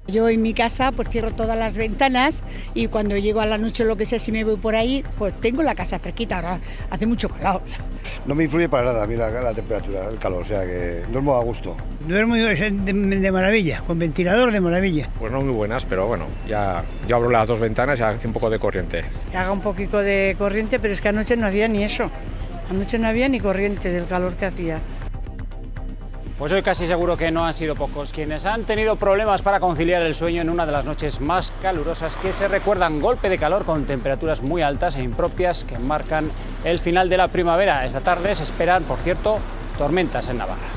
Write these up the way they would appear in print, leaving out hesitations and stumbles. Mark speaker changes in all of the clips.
Speaker 1: Yo en mi casa pues cierro todas las ventanas y cuando llego a la noche o lo que sea, si me voy por ahí, pues tengo la casa fresquita. Ahora hace mucho calor.
Speaker 2: No me influye para nada a mí la temperatura, el calor, o sea que duermo a gusto.
Speaker 3: Duermo de maravilla, con ventilador de maravilla.
Speaker 4: Pues no muy buenas, pero bueno, ya yo abro las dos ventanas y hace un poco de corriente.
Speaker 5: Haga un poquito de corriente, pero es que anoche no había ni eso. Anoche no había ni corriente del calor que hacía.
Speaker 6: Pues hoy casi seguro que no han sido pocos quienes han tenido problemas para conciliar el sueño en una de las noches más calurosas que se recuerdan. Golpe de calor con temperaturas muy altas e impropias que marcan el final de la primavera. Esta tarde se esperan, por cierto, tormentas en Navarra.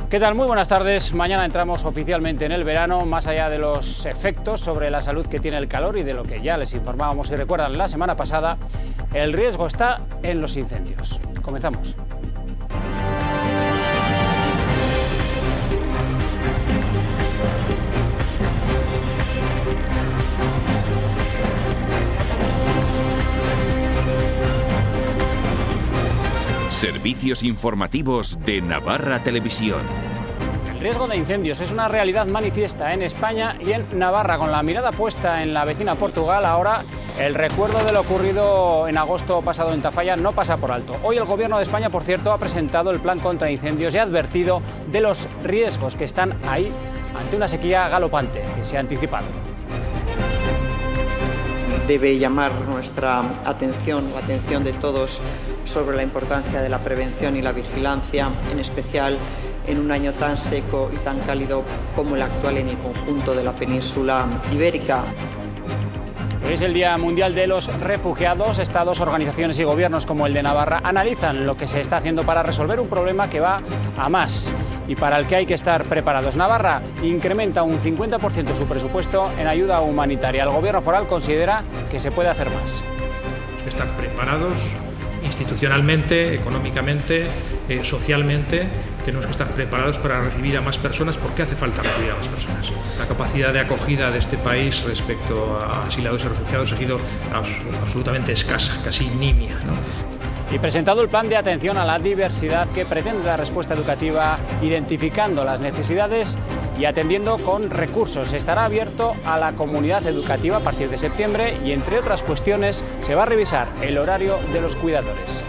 Speaker 6: ¿Qué tal? Muy buenas tardes. Mañana entramos oficialmente en el verano, más allá de los efectos sobre la salud que tiene el calor y de lo que ya les informábamos, si recuerdan, la semana pasada. El riesgo está en los incendios. Comenzamos.
Speaker 7: Servicios informativos de Navarra Televisión.
Speaker 6: El riesgo de incendios es una realidad manifiesta en España y en Navarra. Con la mirada puesta en la vecina Portugal, ahora el recuerdo de lo ocurrido en agosto pasado en Tafalla no pasa por alto. Hoy el Gobierno de España, por cierto, ha presentado el plan contra incendios y ha advertido de los riesgos que están ahí ante una sequía galopante que se ha anticipado.
Speaker 8: Debe llamar nuestra atención, la atención de todos, sobre la importancia de la prevención y la vigilancia, en especial en un año tan seco y tan cálido como el actual en el conjunto de la península ibérica.
Speaker 6: Hoy es el Día Mundial de los Refugiados. Estados, organizaciones y gobiernos como el de Navarra analizan lo que se está haciendo para resolver un problema que va a más y para el que hay que estar preparados. Navarra incrementa un 50% su presupuesto en ayuda humanitaria. El Gobierno foral considera que se puede hacer más.
Speaker 9: Estar preparados institucionalmente, económicamente, socialmente. Tenemos que estar preparados para recibir a más personas porque hace falta recibir a más personas. La capacidad de acogida de este país respecto a asilados y refugiados ha sido absolutamente escasa, casi nimia, ¿no?
Speaker 6: Y presentado el plan de atención a la diversidad que pretende dar respuesta educativa identificando las necesidades y atendiendo con recursos. Estará abierto a la comunidad educativa a partir de septiembre y, entre otras cuestiones, se va a revisar el horario de los cuidadores.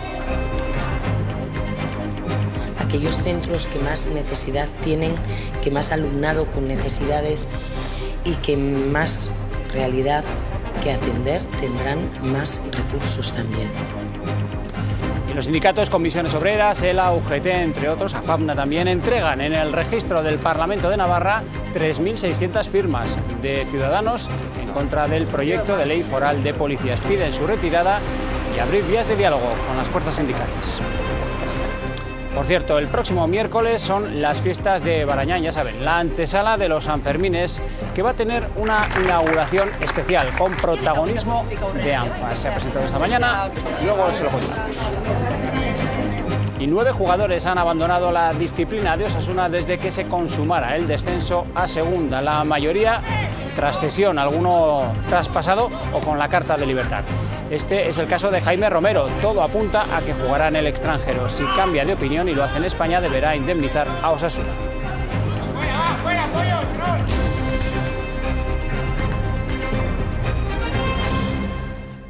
Speaker 10: Aquellos centros que más necesidad tienen, que más alumnado con necesidades y que más realidad que atender tendrán más recursos también.
Speaker 6: Y los sindicatos, comisiones obreras, ELA, UGT, entre otros, AFAPNA también, entregan en el registro del Parlamento de Navarra 3.600 firmas de ciudadanos en contra del proyecto de ley foral de policías. Piden su retirada y abrir vías de diálogo con las fuerzas sindicales. Por cierto, el próximo miércoles son las fiestas de Barañán, ya saben, la antesala de los Sanfermines, que va a tener una inauguración especial con protagonismo de ANFAS. Se ha presentado esta mañana y luego se lo contamos. Y 9 jugadores han abandonado la disciplina de Osasuna desde que se consumara el descenso a segunda, la mayoría tras cesión, alguno traspasado o con la carta de libertad. Este es el caso de Jaime Romero. Todo apunta a que jugará en el extranjero. Si cambia de opinión y lo hace en España, deberá indemnizar a Osasuna.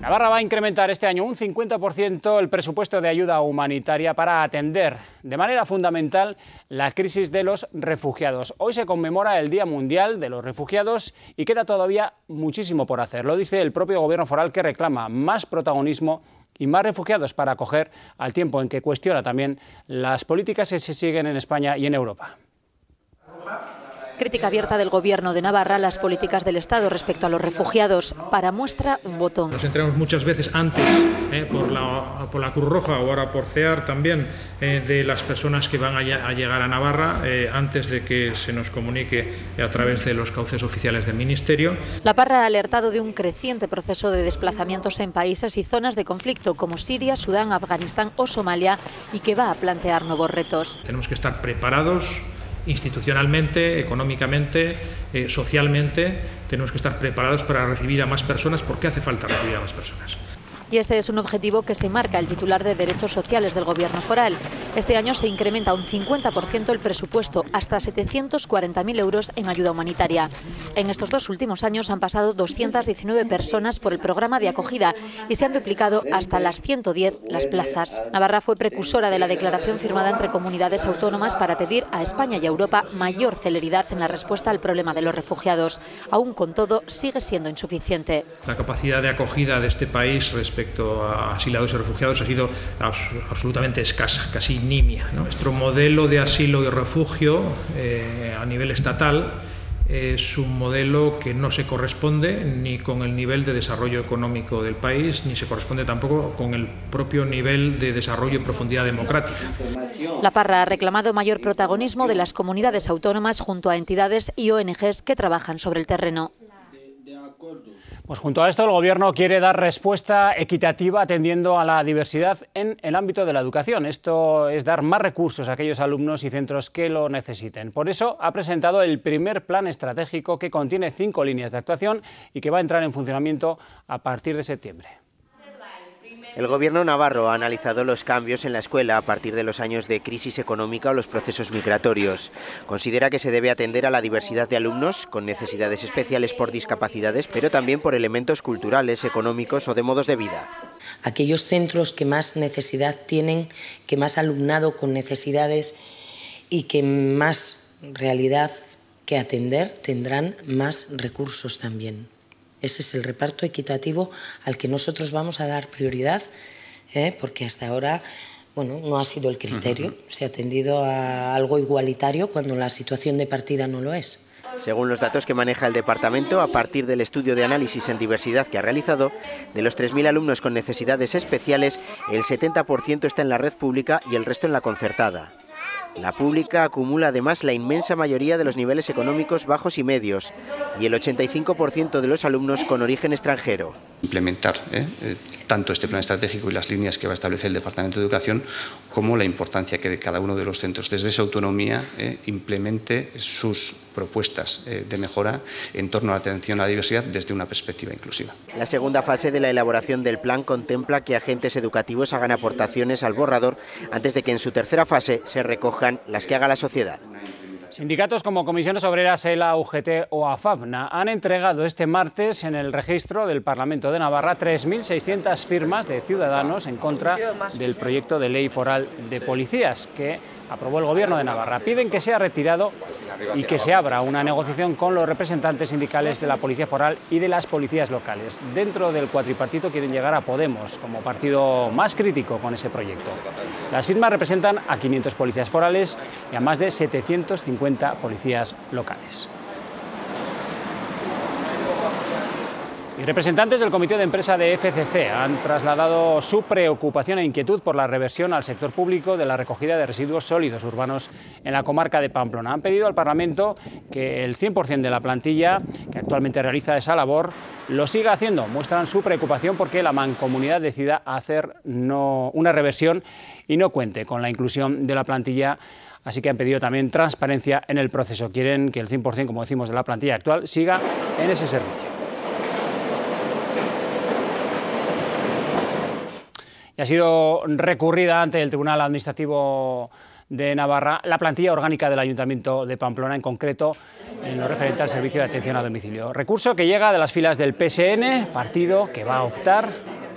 Speaker 6: Navarra va a incrementar este año un 50% el presupuesto de ayuda humanitaria para atender de manera fundamental la crisis de los refugiados. Hoy se conmemora el Día Mundial de los Refugiados y queda todavía muchísimo por hacer. Lo dice el propio Gobierno foral, que reclama más protagonismo y más refugiados para acoger, al tiempo en que cuestiona también las políticas que se siguen en España y en Europa.
Speaker 11: Crítica abierta del Gobierno de Navarra a las políticas del Estado respecto a los refugiados. Para muestra, un botón.
Speaker 9: Nos enteramos muchas veces antes por la Cruz Roja o ahora por CEAR también de las personas que van a llegar a Navarra antes de que se nos comunique a través de los cauces oficiales del Ministerio.
Speaker 11: La Parra ha alertado de un creciente proceso de desplazamientos en países y zonas de conflicto como Siria, Sudán, Afganistán o Somalia y que va a plantear nuevos retos.
Speaker 9: Tenemos que estar preparados institucionalmente, económicamente, socialmente. Tenemos que estar preparados para recibir a más personas porque hace falta recibir a más personas.
Speaker 11: Y ese es un objetivo que se marca el titular de Derechos Sociales del Gobierno foral. Este año se incrementa un 50% el presupuesto, hasta 740.000 euros en ayuda humanitaria. En estos 2 últimos años han pasado 219 personas por el programa de acogida y se han duplicado hasta las 110 las plazas. Navarra fue precursora de la declaración firmada entre comunidades autónomas para pedir a España y a Europa mayor celeridad en la respuesta al problema de los refugiados. Aún con todo, sigue siendo insuficiente.
Speaker 9: La capacidad de acogida de este país respecto a asilados y refugiados ha sido absolutamente escasa, casi nimia, ¿no? Nuestro modelo de asilo y refugio a nivel estatal es un modelo que no se corresponde ni con el nivel de desarrollo económico del país, ni se corresponde tampoco con el propio nivel de desarrollo y profundidad democrática.
Speaker 11: La Parra ha reclamado mayor protagonismo de las comunidades autónomas junto a entidades y ONGs que trabajan sobre el terreno.
Speaker 6: Pues junto a esto, el Gobierno quiere dar respuesta equitativa atendiendo a la diversidad en el ámbito de la educación. Esto es dar más recursos a aquellos alumnos y centros que lo necesiten. Por eso ha presentado el primer plan estratégico que contiene 5 líneas de actuación y que va a entrar en funcionamiento a partir de septiembre.
Speaker 12: El Gobierno navarro ha analizado los cambios en la escuela a partir de los años de crisis económica o los procesos migratorios. Considera que se debe atender a la diversidad de alumnos con necesidades especiales por discapacidades, pero también por elementos culturales, económicos o de modos de vida.
Speaker 10: Aquellos centros que más necesidad tienen, que más alumnado con necesidades y que más realidad que atender tendrán más recursos también. Ese es el reparto equitativo al que nosotros vamos a dar prioridad, porque hasta ahora no ha sido el criterio. Se ha atendido a algo igualitario cuando la situación de partida no lo es.
Speaker 12: Según los datos que maneja el departamento, a partir del estudio de análisis en diversidad que ha realizado, de los 3.000 alumnos con necesidades especiales, el 70% está en la red pública y el resto en la concertada. La pública acumula además la inmensa mayoría de los niveles económicos bajos y medios y el 85% de los alumnos con origen extranjero.
Speaker 13: Implementar tanto este plan estratégico y las líneas que va a establecer el Departamento de Educación como la importancia que de cada uno de los centros desde su autonomía implemente sus propuestas de mejora en torno a la atención a la diversidad desde una perspectiva inclusiva.
Speaker 12: La segunda fase de la elaboración del plan contempla que agentes educativos hagan aportaciones al borrador antes de que en su tercera fase se recojan las que haga la sociedad.
Speaker 6: Sindicatos como Comisiones Obreras, ELA, UGT o AFAPNA han entregado este martes en el registro del Parlamento de Navarra 3.600 firmas de ciudadanos en contra del proyecto de ley foral de policías que aprobó el Gobierno de Navarra. Piden que sea retirado y que se abra una negociación con los representantes sindicales de la Policía Foral y de las policías locales. Dentro del cuatripartito quieren llegar a Podemos como partido más crítico con ese proyecto. Las firmas representan a 500 policías forales y a más de 750 policías locales. Y representantes del Comité de Empresa de FCC han trasladado su preocupación e inquietud por la reversión al sector público de la recogida de residuos sólidos urbanos en la comarca de Pamplona. Han pedido al Parlamento que el 100% de la plantilla que actualmente realiza esa labor lo siga haciendo. Muestran su preocupación porque la mancomunidad decida hacer una reversión y no cuente con la inclusión de la plantilla. Así que han pedido también transparencia en el proceso. Quieren que el 100%, como decimos, de la plantilla actual siga en ese servicio. Ha sido recurrida ante el Tribunal Administrativo de Navarra la plantilla orgánica del Ayuntamiento de Pamplona, en concreto en lo referente al servicio de atención a domicilio. Recurso que llega de las filas del PSN, partido que va a optar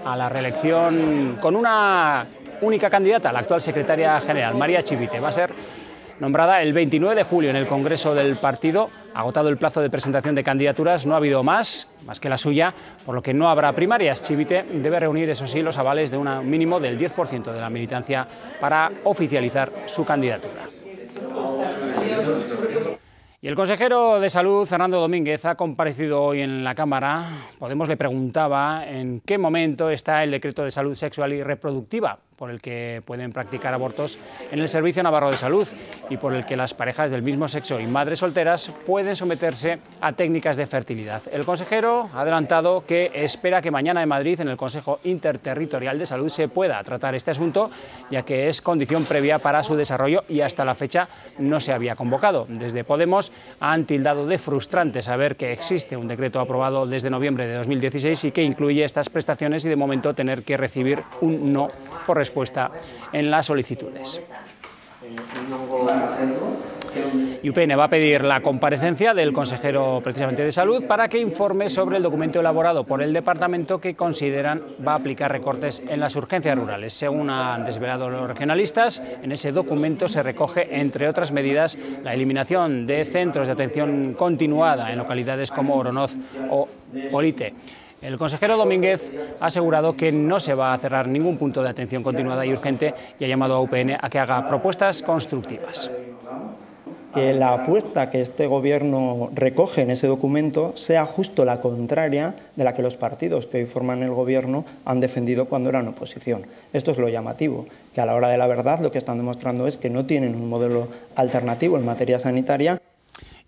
Speaker 6: a la reelección con una única candidata, la actual secretaria general, María Chivite. Va a ser nombrada el 29 de julio en el Congreso del partido. Agotado el plazo de presentación de candidaturas, no ha habido más que la suya, por lo que no habrá primarias. Chivite debe reunir, eso sí, los avales de un mínimo del 10% de la militancia para oficializar su candidatura. Y el consejero de Salud, Fernando Domínguez, ha comparecido hoy en la Cámara. Podemos le preguntaba en qué momento está el decreto de salud sexual y reproductiva, por el que pueden practicar abortos en el Servicio Navarro de Salud y por el que las parejas del mismo sexo y madres solteras pueden someterse a técnicas de fertilidad. El consejero ha adelantado que espera que mañana en Madrid, en el Consejo Interterritorial de Salud, se pueda tratar este asunto, ya que es condición previa para su desarrollo y hasta la fecha no se había convocado. Desde Podemos han tildado de frustrante saber que existe un decreto aprobado desde noviembre de 2016 y que incluye estas prestaciones y de momento tener que recibir un no por respuesta en las solicitudes. Y UPN va a pedir la comparecencia del consejero precisamente de Salud para que informe sobre el documento elaborado por el departamento que consideran va a aplicar recortes en las urgencias rurales. Según han desvelado los regionalistas, en ese documento se recoge, entre otras medidas, la eliminación de centros de atención continuada en localidades como Oronoz o Olite. El consejero Domínguez ha asegurado que no se va a cerrar ningún punto de atención continuada y urgente y ha llamado a UPN a que haga propuestas constructivas.
Speaker 14: Que la apuesta que este Gobierno recoge en ese documento sea justo la contraria de la que los partidos que hoy forman el Gobierno han defendido cuando eran oposición. Esto es lo llamativo, que a la hora de la verdad lo que están demostrando es que no tienen un modelo alternativo en materia sanitaria.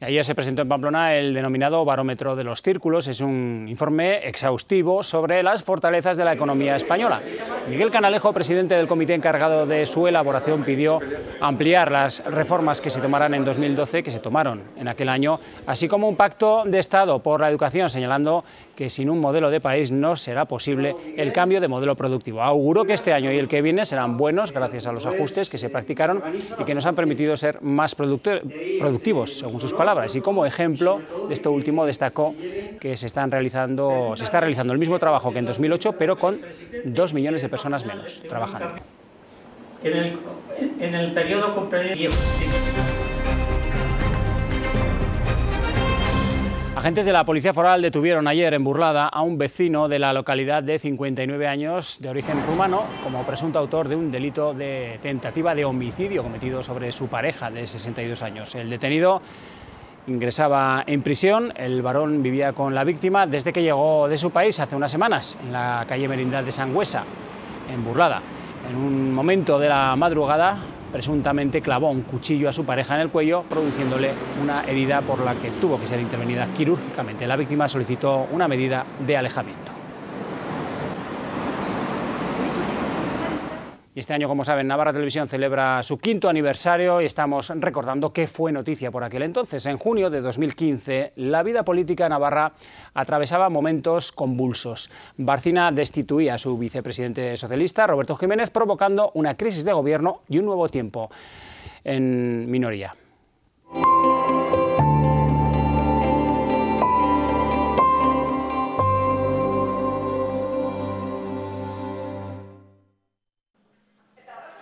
Speaker 6: Ayer se presentó en Pamplona el denominado Barómetro de los Círculos. Es un informe exhaustivo sobre las fortalezas de la economía española. Miguel Canalejo, presidente del comité encargado de su elaboración, pidió ampliar las reformas que se tomaran en 2012, que se tomaron en aquel año, así como un pacto de Estado por la educación, señalando que sin un modelo de país no será posible el cambio de modelo productivo. Auguró que este año y el que viene serán buenos gracias a los ajustes que se practicaron y que nos han permitido ser más productivos, según sus palabras. Y como ejemplo de esto último destacó que se está realizando el mismo trabajo que en 2008, pero con 2 millones de personas menos trabajando.
Speaker 15: En el periodo comprendido.
Speaker 6: Agentes de la Policía Foral detuvieron ayer en Burlada a un vecino de la localidad de 59 años de origen rumano como presunto autor de un delito de tentativa de homicidio cometido sobre su pareja de 62 años. El detenido ingresaba en prisión. El varón vivía con la víctima desde que llegó de su país hace unas semanas en la calle Merindad de Sangüesa, en Burlada. En un momento de la madrugada, presuntamente clavó un cuchillo a su pareja en el cuello, produciéndole una herida por la que tuvo que ser intervenida quirúrgicamente. La víctima solicitó una medida de alejamiento. Y este año, como saben, Navarra Televisión celebra su 5º aniversario y estamos recordando qué fue noticia por aquel entonces. En junio de 2015, la vida política navarra atravesaba momentos convulsos. Barcina destituía a su vicepresidente socialista, Roberto Jiménez, provocando una crisis de gobierno y un nuevo tiempo en minoría.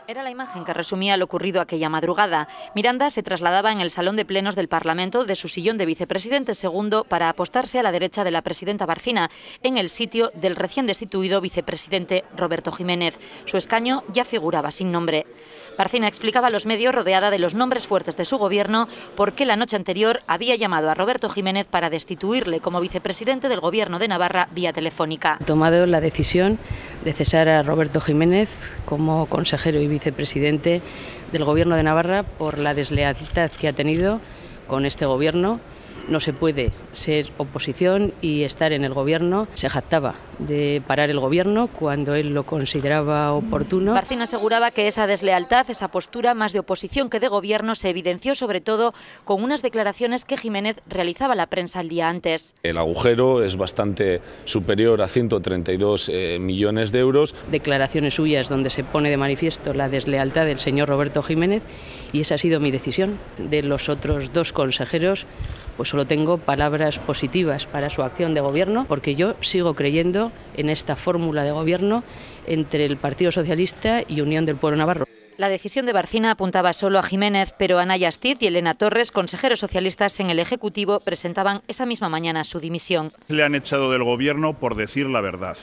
Speaker 11: Era la imagen que resumía lo ocurrido aquella madrugada. Miranda se trasladaba en el salón de plenos del Parlamento de su sillón de vicepresidente segundo para apostarse a la derecha de la presidenta Barcina, en el sitio del recién destituido vicepresidente Roberto Jiménez. Su escaño ya figuraba sin nombre. Barcina explicaba a los medios, rodeada de los nombres fuertes de su gobierno, por qué la noche anterior había llamado a Roberto Jiménez para destituirle como vicepresidente del Gobierno de Navarra vía telefónica.
Speaker 16: He tomado la decisión de cesar a Roberto Jiménez como consejero y vicepresidente del Gobierno de Navarra por la deslealtad que ha tenido con este Gobierno. No se puede ser oposición y estar en el Gobierno. Se jactaba de parar el Gobierno cuando él lo consideraba oportuno.
Speaker 11: Barcina aseguraba que esa deslealtad, esa postura más de oposición que de Gobierno, se evidenció sobre todo con unas declaraciones que Jiménez realizaba a la prensa el día antes.
Speaker 17: El agujero es bastante superior a 132 millones de euros.
Speaker 16: Declaraciones suyas donde se pone de manifiesto la deslealtad del señor Roberto Jiménez, y esa ha sido mi decisión. De los otros 2 consejeros, pues solo tengo palabras positivas para su acción de gobierno, porque yo sigo creyendo en esta fórmula de gobierno entre el Partido Socialista y Unión del Pueblo Navarro.
Speaker 11: La decisión de Barcina apuntaba solo a Jiménez, pero Anaya Astiz y Elena Torres, consejeros socialistas en el Ejecutivo, presentaban esa misma mañana su dimisión.
Speaker 18: Le han echado del gobierno por decir la verdad.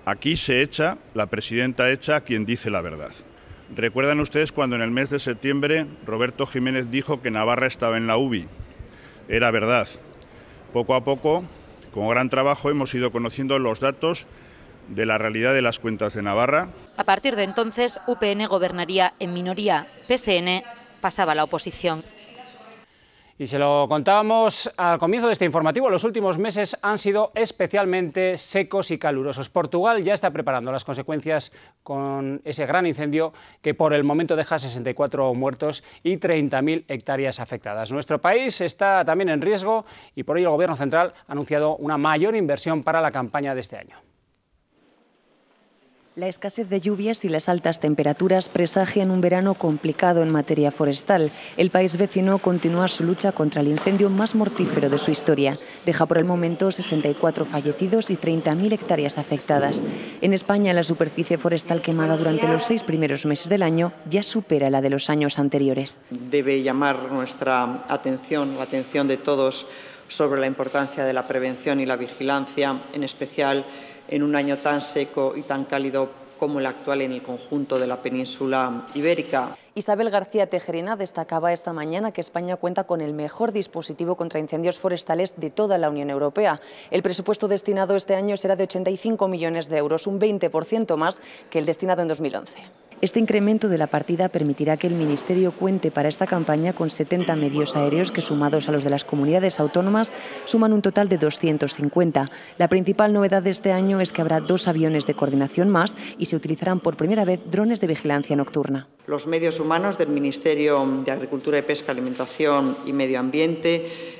Speaker 18: Aquí se echa, la presidenta echa a quien dice la verdad. ¿Recuerdan ustedes cuando en el mes de septiembre Roberto Jiménez dijo que Navarra estaba en la UBI? Era verdad. Poco a poco, con gran trabajo, hemos ido conociendo los datos de la realidad de las cuentas de Navarra.
Speaker 11: A partir de entonces, UPN gobernaría en minoría. PSN pasaba a la oposición.
Speaker 6: Y se lo contábamos al comienzo de este informativo, los últimos meses han sido especialmente secos y calurosos. Portugal ya está preparando las consecuencias con ese gran incendio que por el momento deja 64 muertos y 30.000 hectáreas afectadas. Nuestro país está también en riesgo y por ello el Gobierno central ha anunciado una mayor inversión para la campaña de este año.
Speaker 15: La escasez de lluvias y las altas temperaturas presagian un verano complicado en materia forestal. El país vecino continúa su lucha contra el incendio más mortífero de su historia. Deja por el momento 64 fallecidos y 30.000 hectáreas afectadas. En España, la superficie forestal quemada durante los 6 primeros meses del año ya supera la de los años anteriores.
Speaker 8: Debe llamar nuestra atención, la atención de todos, sobre la importancia de la prevención y la vigilancia, en especial en un año tan seco y tan cálido como el actual en el conjunto de la península ibérica.
Speaker 15: Isabel García Tejerina destacaba esta mañana que España cuenta con el mejor dispositivo contra incendios forestales de toda la Unión Europea. El presupuesto destinado este año será de 85 millones de euros, un 20% más que el destinado en 2011. Este incremento de la partida permitirá que el Ministerio cuente para esta campaña con 70 medios aéreos que, sumados a los de las comunidades autónomas, suman un total de 250. La principal novedad de este año es que habrá 2 aviones de coordinación más y se utilizarán por primera vez drones de vigilancia nocturna.
Speaker 8: Los medios humanos del Ministerio de Agricultura y Pesca, Alimentación y Medio Ambiente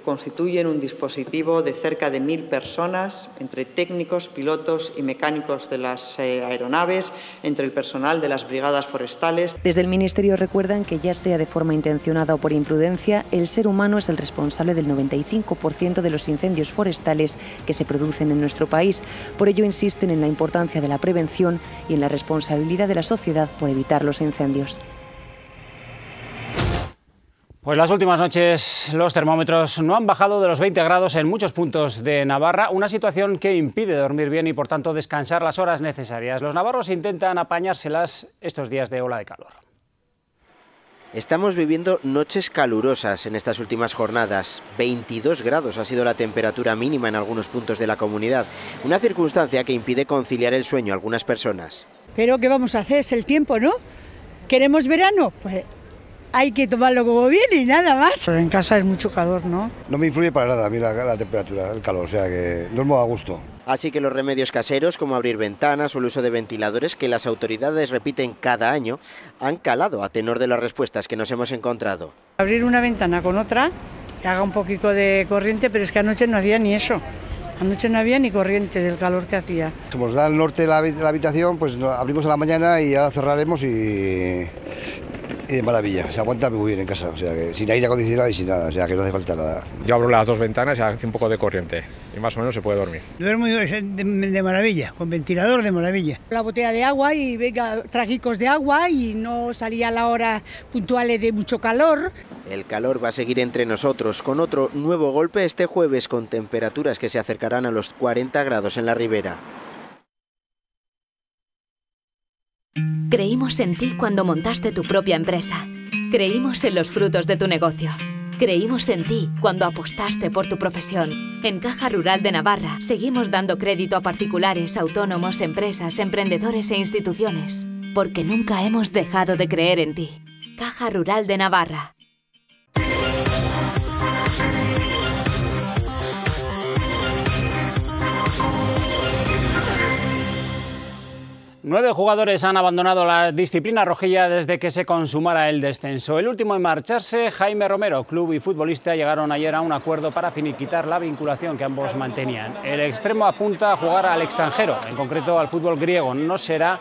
Speaker 8: constituyen un dispositivo de cerca de 1.000 personas, entre técnicos, pilotos y mecánicos de las aeronaves, entre el personal de las brigadas forestales.
Speaker 15: Desde el Ministerio recuerdan que, ya sea de forma intencionada o por imprudencia, el ser humano es el responsable del 95% de los incendios forestales que se producen en nuestro país. Por ello insisten en la importancia de la prevención y en la responsabilidad de la sociedad por evitar los incendios.
Speaker 6: Pues las últimas noches los termómetros no han bajado de los 20 grados en muchos puntos de Navarra, una situación que impide dormir bien y por tanto descansar las horas necesarias. Los navarros intentan apañárselas estos días de ola de calor.
Speaker 12: Estamos viviendo noches calurosas en estas últimas jornadas. 22 grados ha sido la temperatura mínima en algunos puntos de la comunidad, una circunstancia que impide conciliar el sueño a algunas personas.
Speaker 1: Pero ¿qué vamos a hacer? Es el tiempo, ¿no? ¿Queremos verano? Pues hay que tomarlo como viene y nada más.
Speaker 5: Pero en casa es mucho calor, ¿no?
Speaker 2: No me influye para nada a mí la temperatura, el calor, o sea que duermo a gusto.
Speaker 12: Así que los remedios caseros, como abrir ventanas o el uso de ventiladores que las autoridades repiten cada año, han calado a tenor de las respuestas que nos hemos encontrado.
Speaker 5: Abrir una ventana con otra, que haga un poquito de corriente, pero es que anoche no hacía ni eso. Anoche no había ni corriente del calor que hacía.
Speaker 2: Como nos da al norte la habitación, pues abrimos a la mañana y ahora cerraremos y de maravilla, se aguanta muy bien en casa, o sea que sin aire acondicionado y sin nada, o sea que no hace falta nada.
Speaker 4: Yo abro las 2 ventanas y hace un poco de corriente y más o menos se puede dormir.
Speaker 3: Duermo de maravilla, con ventilador de maravilla.
Speaker 1: La botella de agua y venga, trajicos de agua y no salía a la hora puntuales de mucho calor.
Speaker 12: El calor va a seguir entre nosotros con otro nuevo golpe este jueves con temperaturas que se acercarán a los 40 grados en la ribera.
Speaker 19: Creímos en ti cuando montaste tu propia empresa. Creímos en los frutos de tu negocio. Creímos en ti cuando apostaste por tu profesión. En Caja Rural de Navarra seguimos dando crédito a particulares, autónomos, empresas, emprendedores e instituciones. Porque nunca hemos dejado de creer en ti. Caja Rural de Navarra.
Speaker 6: Nueve jugadores han abandonado la disciplina rojilla desde que se consumara el descenso. El último en marcharse, Jaime Romero. Club y futbolista llegaron ayer a un acuerdo para finiquitar la vinculación que ambos mantenían. El extremo apunta a jugar al extranjero, en concreto al fútbol griego. No será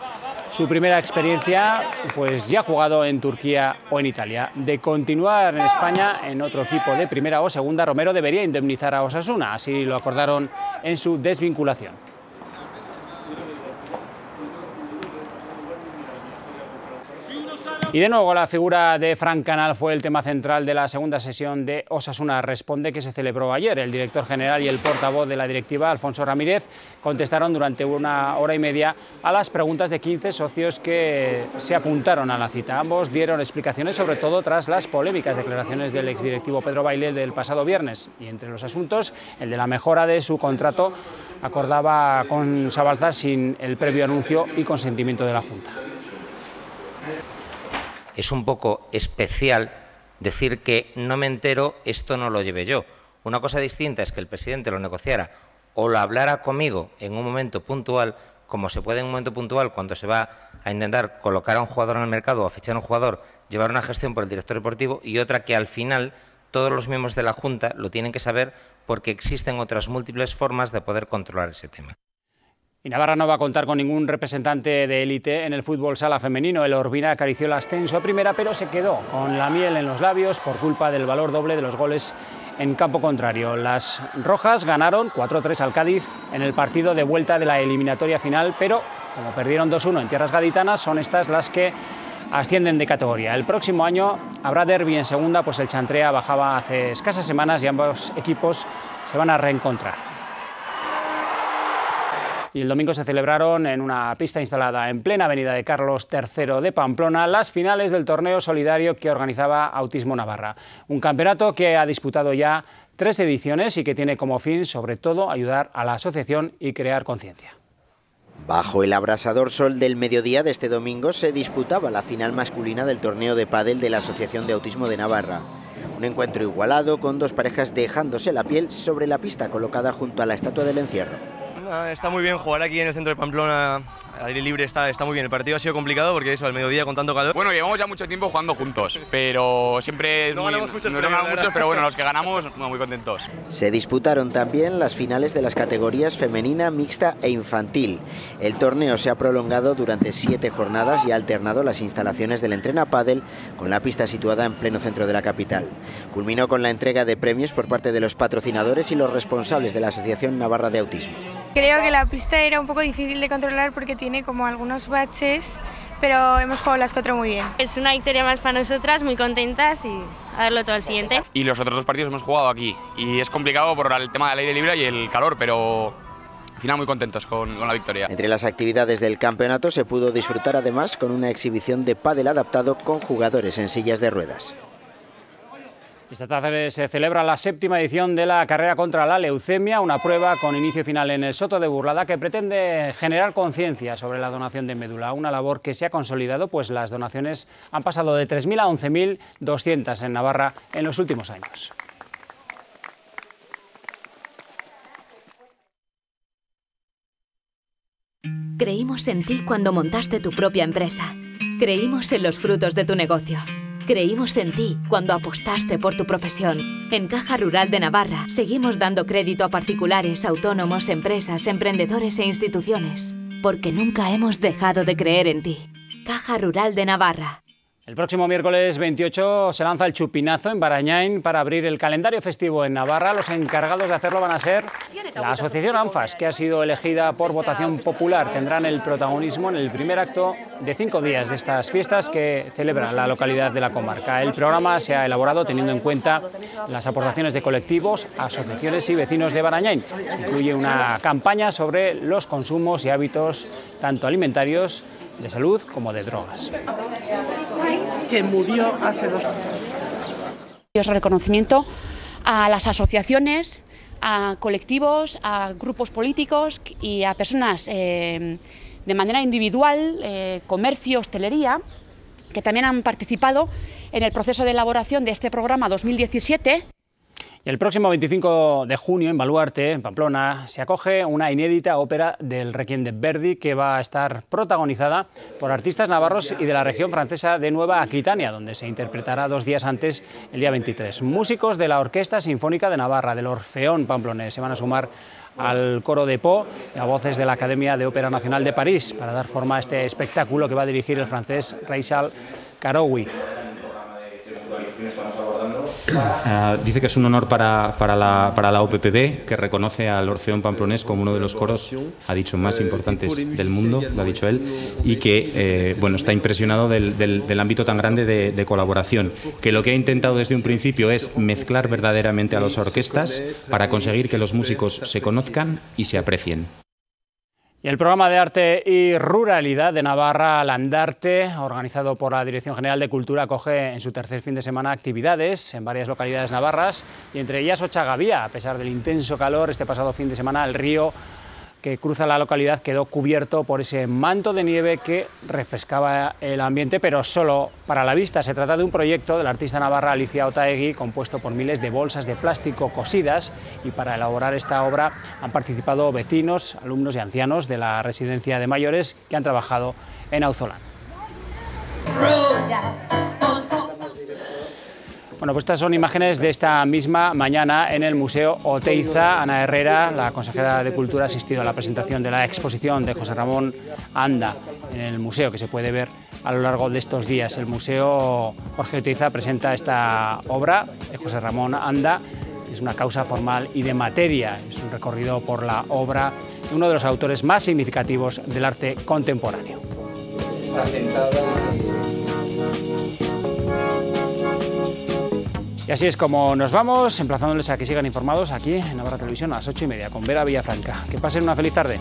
Speaker 6: su primera experiencia, pues ya ha jugado en Turquía o en Italia. De continuar en España en otro equipo de primera o segunda, Romero debería indemnizar a Osasuna. Así lo acordaron en su desvinculación. Y de nuevo la figura de Fran Canal fue el tema central de la segunda sesión de Osasuna Responde que se celebró ayer. El director general y el portavoz de la directiva, Alfonso Ramírez, contestaron durante 1 hora y media a las preguntas de 15 socios que se apuntaron a la cita. Ambos dieron explicaciones, sobre todo tras las polémicas declaraciones del exdirectivo Pedro Baile del pasado viernes. Y entre los asuntos, el de la mejora de su contrato, acordaba con Sabalza sin el previo anuncio y consentimiento de la Junta.
Speaker 20: Es un poco especial Decir que no me entero, esto no lo llevé yo. Una cosa distinta es que el presidente lo negociara o lo hablara conmigo en un momento puntual, como se puede en un momento puntual cuando se va a intentar colocar a un jugador en el mercado o a fichar a un jugador, llevar una gestión por el director deportivo, y otra que al final todos los miembros de la Junta lo tienen que saber porque existen otras múltiples formas de poder controlar ese tema.
Speaker 6: Y Navarra no va a contar con ningún representante de élite en el fútbol sala femenino. El Urbina acarició el ascenso a primera, pero se quedó con la miel en los labios por culpa del valor doble de los goles en campo contrario. Las rojas ganaron 4-3 al Cádiz en el partido de vuelta de la eliminatoria final, pero como perdieron 2-1 en tierras gaditanas, son estas las que ascienden de categoría. El próximo año habrá derbi en segunda, pues el Chantrea bajaba hace escasas semanas y ambos equipos se van a reencontrar. Y el domingo se celebraron en una pista instalada en plena avenida de Carlos III de Pamplona las finales del torneo solidario que organizaba Autismo Navarra. Un campeonato que ha disputado ya 3 ediciones y que tiene como fin, sobre todo, ayudar a la asociación y crear conciencia.
Speaker 12: Bajo el abrasador sol del mediodía de este domingo se disputaba la final masculina del torneo de pádel de la Asociación de Autismo de Navarra. Un encuentro igualado con 2 parejas dejándose la piel sobre la pista colocada junto a la Estatua del Encierro.
Speaker 21: Está muy bien jugar aquí en el centro de Pamplona, al aire libre está muy bien. El partido ha sido complicado porque eso, al mediodía con tanto calor.
Speaker 22: Bueno, llevamos ya mucho tiempo jugando juntos, pero siempre no ganamos muchos, pero bueno, los que ganamos, muy contentos.
Speaker 12: Se disputaron también las finales de las categorías femenina, mixta e infantil. El torneo se ha prolongado durante 7 jornadas y ha alternado las instalaciones del Entrena Pádel con la pista situada en pleno centro de la capital. Culminó con la entrega de premios por parte de los patrocinadores y los responsables de la Asociación Navarra de Autismo.
Speaker 23: Creo que la pista era un poco difícil de controlar porque tiene como algunos baches, pero hemos jugado las 4 muy bien.
Speaker 24: Es una victoria más para nosotras, muy contentas y a darlo todo al siguiente.
Speaker 22: Y los otros 2 partidos hemos jugado aquí y es complicado por el tema del aire libre y el calor, pero al final muy contentos con la victoria.
Speaker 12: Entre las actividades del campeonato se pudo disfrutar además con una exhibición de pádel adaptado con jugadores en sillas de ruedas.
Speaker 6: Esta tarde se celebra la 7ª edición de la carrera contra la leucemia, una prueba con inicio final en el Soto de Burlada que pretende generar conciencia sobre la donación de médula, una labor que se ha consolidado, pues las donaciones han pasado de 3.000 a 11.200 en Navarra en los últimos años.
Speaker 19: Creímos en ti cuando montaste tu propia empresa. Creímos en los frutos de tu negocio. Creímos en ti cuando apostaste por tu profesión. En Caja Rural de Navarra seguimos dando crédito a particulares, autónomos, empresas, emprendedores e instituciones. Porque nunca hemos dejado de creer en ti. Caja Rural de Navarra.
Speaker 6: El próximo miércoles 28 se lanza el chupinazo en Barañáin para abrir el calendario festivo en Navarra. Los encargados de hacerlo van a ser la Asociación ANFAS, que ha sido elegida por votación popular. Tendrán el protagonismo en el primer acto de 5 días de estas fiestas que celebra la localidad de la comarca. El programa se ha elaborado teniendo en cuenta las aportaciones de colectivos, asociaciones y vecinos de Barañáin. Se incluye una campaña sobre los consumos y hábitos tanto alimentarios, de salud como de drogas.
Speaker 25: Que murió hace 2 años.
Speaker 26: Reconocimiento a las asociaciones, a colectivos, a grupos políticos y a personas de manera individual, comercio, hostelería, que también han participado en el proceso de elaboración de este programa 2017.
Speaker 6: El próximo 25 de junio en Baluarte, en Pamplona, se acoge una inédita ópera del Requiem de Verdi que va a estar protagonizada por artistas navarros y de la región francesa de Nueva Aquitania, donde se interpretará 2 días antes, el día 23. Músicos de la Orquesta Sinfónica de Navarra, del Orfeón pamplonés, se van a sumar al coro de Po y a voces de la Academia de Ópera Nacional de París para dar forma a este espectáculo que va a dirigir el francés Rachel Karoui.
Speaker 27: Dice que es un honor para la OPPB, que reconoce al Orfeón pamplonés como uno de los coros, ha dicho, más importantes del mundo, lo ha dicho él, y que bueno, está impresionado del ámbito tan grande de colaboración, que lo que ha intentado desde un principio es mezclar verdaderamente a las orquestas para conseguir que los músicos se conozcan y se aprecien.
Speaker 6: Y el programa de arte y ruralidad de Navarra, Landarte, organizado por la Dirección General de Cultura, acoge en su tercer fin de semana actividades en varias localidades navarras y entre ellas Ochagavía. A pesar del intenso calor, este pasado fin de semana el río que cruza la localidad quedó cubierto por ese manto de nieve que refrescaba el ambiente, pero solo para la vista. Se trata de un proyecto de la artista navarra Alicia Otaegui, compuesto por miles de bolsas de plástico cosidas, y para elaborar esta obra han participado vecinos, alumnos y ancianos de la residencia de mayores que han trabajado en Auzolán. Bueno, pues estas son imágenes de esta misma mañana en el Museo Oteiza. Ana Herrera, la consejera de Cultura, ha asistido a la presentación de la exposición de José Ramón Anda en el museo, que se puede ver a lo largo de estos días. El Museo Jorge Oteiza presenta esta obra de José Ramón Anda. Es una causa formal y de materia. Es un recorrido por la obra de uno de los autores más significativos del arte contemporáneo. Está sentada. Y así es como nos vamos, emplazándoles a que sigan informados aquí en Navarra Televisión a las 8:30 con Vera Villafranca. Que pasen una feliz tarde.